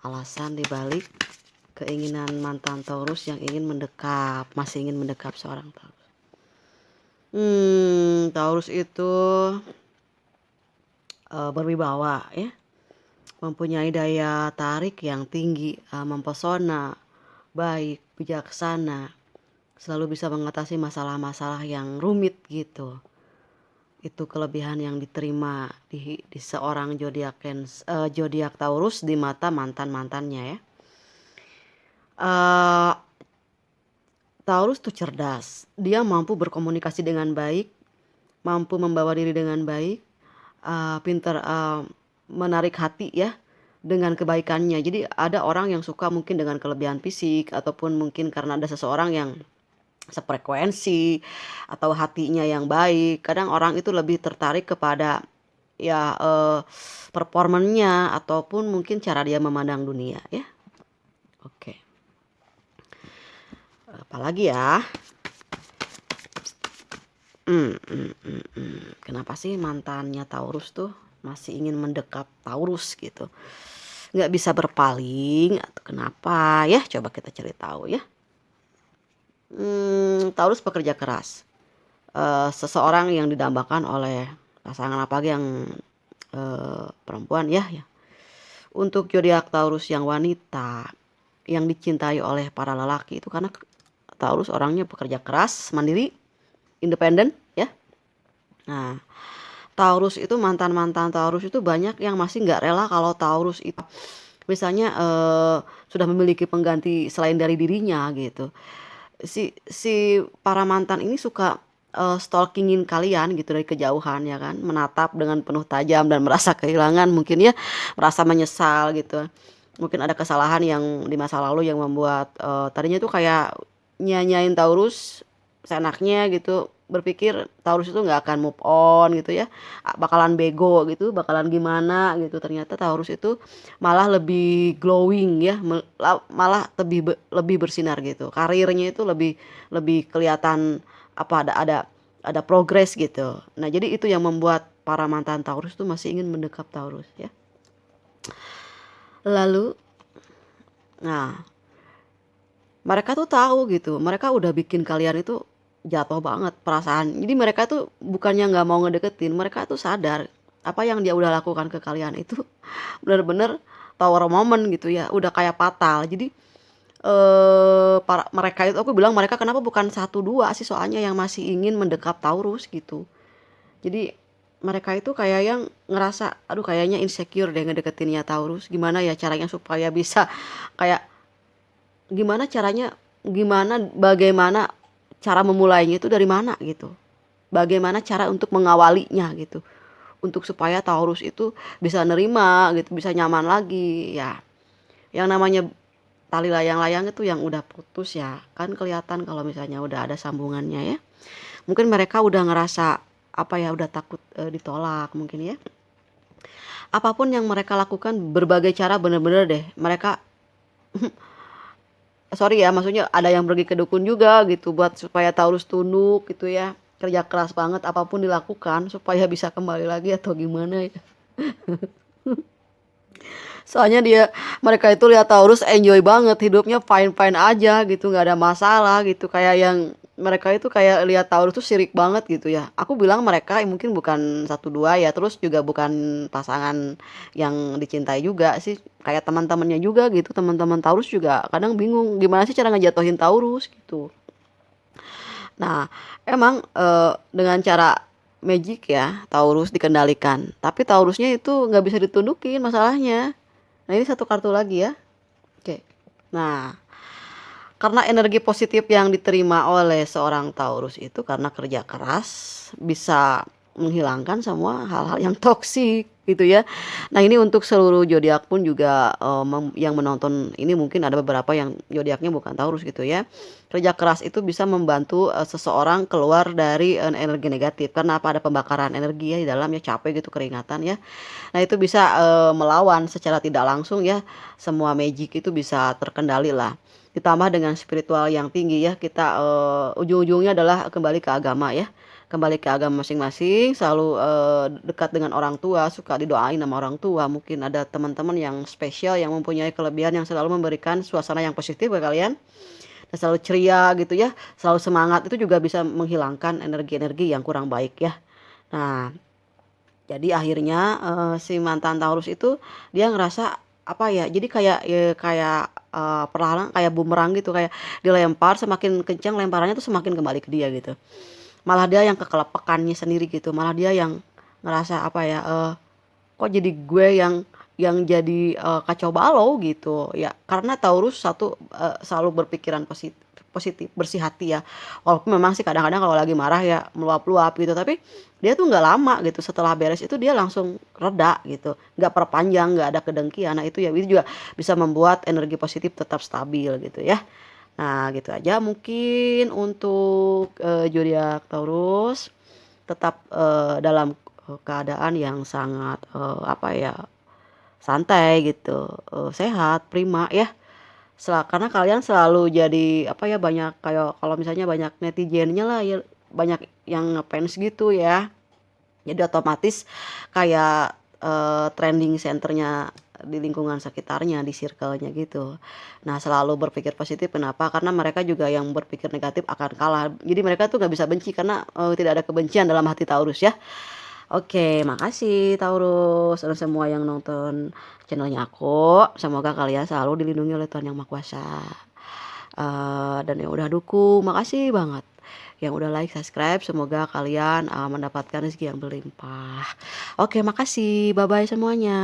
alasan dibalik keinginan mantan Taurus yang ingin mendekap, masih ingin mendekap seorang Taurus. Taurus itu berwibawa ya, mempunyai daya tarik yang tinggi, mempesona, baik, bijaksana, selalu bisa mengatasi masalah-masalah yang rumit gitu. Itu kelebihan yang diterima di seorang zodiak Taurus di mata mantan-mantannya ya. Taurus tuh cerdas, dia mampu berkomunikasi dengan baik, mampu membawa diri dengan baik, pintar menarik hati ya dengan kebaikannya. Jadi ada orang yang suka mungkin dengan kelebihan fisik, ataupun mungkin karena ada seseorang yang sefrekuensi atau hatinya yang baik. Kadang orang itu lebih tertarik kepada ya performanya ataupun mungkin cara dia memandang dunia ya. Oke. Apalagi ya? Kenapa sih mantannya Taurus tuh masih ingin mendekap Taurus gitu? Nggak bisa berpaling atau kenapa ya? Coba kita cari tahu ya. Taurus pekerja keras. Seseorang yang didambakan oleh pasangan, apalagi yang perempuan ya. Untuk zodiak Taurus yang wanita yang dicintai oleh para lelaki itu karena Taurus orangnya pekerja keras, mandiri, independen ya. Nah, Taurus itu mantan-mantan Taurus itu banyak yang masih nggak rela kalau Taurus itu misalnya sudah memiliki pengganti selain dari dirinya gitu. Si para mantan ini suka stalkingin kalian gitu dari kejauhan ya kan, menatap dengan penuh tajam dan merasa kehilangan mungkin ya, merasa menyesal gitu. Mungkin ada kesalahan yang di masa lalu yang membuat tadinya tuh kayak nyanyain Taurus seenaknya gitu, berpikir Taurus itu nggak akan move on gitu ya, bakalan bego gitu, bakalan gimana gitu. Ternyata Taurus itu malah lebih glowing ya, malah lebih bersinar gitu. Karirnya itu lebih kelihatan apa, ada progres gitu. Nah, jadi itu yang membuat para mantan Taurus tuh masih ingin mendekap Taurus ya. Lalu nah, mereka tuh tahu gitu, mereka udah bikin kalian itu jatuh banget perasaan. Jadi mereka tuh bukannya nggak mau ngedeketin, mereka tuh sadar apa yang dia udah lakukan ke kalian itu bener-bener tower moment gitu ya, udah kayak fatal. Jadi mereka itu, aku bilang mereka kenapa bukan satu dua sih, soalnya yang masih ingin mendekap Taurus gitu. Jadi mereka itu kayak yang ngerasa aduh kayaknya insecure deh ngedeketinnya Taurus. Gimana ya caranya supaya bisa kayak bagaimana cara memulainya itu dari mana gitu. Bagaimana cara untuk mengawalinya gitu. Untuk supaya Taurus itu bisa nerima gitu, bisa nyaman lagi ya. Yang namanya tali layang-layang itu yang udah putus ya, kan kelihatan kalau misalnya udah ada sambungannya ya. Mungkin mereka udah ngerasa apa ya, udah takut ditolak mungkin ya. Apapun yang mereka lakukan, berbagai cara bener-bener deh mereka sorry ya, maksudnya ada yang pergi ke dukun juga gitu buat supaya Taurus tunduk gitu ya. Kerja keras banget apapun dilakukan supaya bisa kembali lagi atau gimana ya. Soalnya mereka itu lihat Taurus enjoy banget hidupnya, fine-fine aja gitu, nggak ada masalah gitu. Kayak yang mereka itu kayak lihat Taurus tuh sirik banget gitu ya. Aku bilang mereka mungkin bukan satu dua ya, terus juga bukan pasangan yang dicintai juga sih. Kayak teman-temannya juga gitu, teman-teman Taurus juga kadang bingung gimana sih cara ngejatuhin Taurus gitu. Nah, emang dengan cara magic ya Taurus dikendalikan, tapi Taurusnya itu nggak bisa ditundukin masalahnya. Nah, ini satu kartu lagi ya. Oke. Nah, karena energi positif yang diterima oleh seorang Taurus itu karena kerja keras bisa menghilangkan semua hal-hal yang toksik gitu ya. Nah, ini untuk seluruh zodiak pun juga yang menonton ini mungkin ada beberapa yang zodiaknya bukan Taurus gitu ya. Kerja keras itu bisa membantu seseorang keluar dari energi negatif karena apa, ada pembakaran energi ya di dalamnya, capek gitu, keringatan ya. Nah, itu bisa melawan secara tidak langsung ya, semua magic itu bisa terkendali lah. Ditambah dengan spiritual yang tinggi ya, kita ujung-ujungnya adalah kembali ke agama ya. kembali ke agama masing-masing, selalu, dekat dengan orang tua, suka didoain sama orang tua, mungkin ada teman-teman yang spesial yang mempunyai kelebihan yang selalu memberikan suasana yang positif ke kalian, dan selalu ceria gitu ya, selalu semangat, itu juga bisa menghilangkan energi-energi yang kurang baik ya. Nah, jadi akhirnya, si mantan Taurus itu dia ngerasa, apa ya, jadi kayak, kayak, perlahan kayak bumerang gitu, kayak dilempar semakin kencang lemparannya tuh semakin kembali ke dia gitu. Malah dia yang kekelepekannya sendiri gitu, malah dia yang ngerasa, apa ya, kok jadi gue yang jadi, kacau balau gitu ya, karena Taurus satu, selalu berpikiran positif positif, bersih hati ya. Walaupun memang sih kadang-kadang kalau lagi marah ya meluap-luap gitu, tapi dia tuh nggak lama gitu, setelah beres itu dia langsung reda gitu, nggak perpanjang, nggak ada kedengkian. Nah itu ya, itu juga bisa membuat energi positif tetap stabil gitu ya. Nah gitu aja mungkin untuk, zodiak Taurus, tetap, dalam, keadaan yang sangat, apa ya, santai gitu, sehat, prima ya. Karena kalian selalu jadi, apa ya, banyak kayak kalau misalnya banyak netizennya lah ya, banyak yang ngefans gitu ya. Jadi otomatis kayak, trending centernya di lingkungan sekitarnya, di circle-nya gitu. Nah, selalu berpikir positif, kenapa? Karena mereka juga yang berpikir negatif akan kalah. Jadi mereka tuh nggak bisa benci karena, tidak ada kebencian dalam hati Taurus ya. Oke, makasih Taurus dan semua yang nonton channelnya aku. Semoga kalian selalu dilindungi oleh Tuhan Yang Maha Kuasa. Dan yang udah dukung, makasih banget. Yang udah like, subscribe, semoga kalian mendapatkan rezeki yang berlimpah. Oke, makasih. Bye-bye semuanya.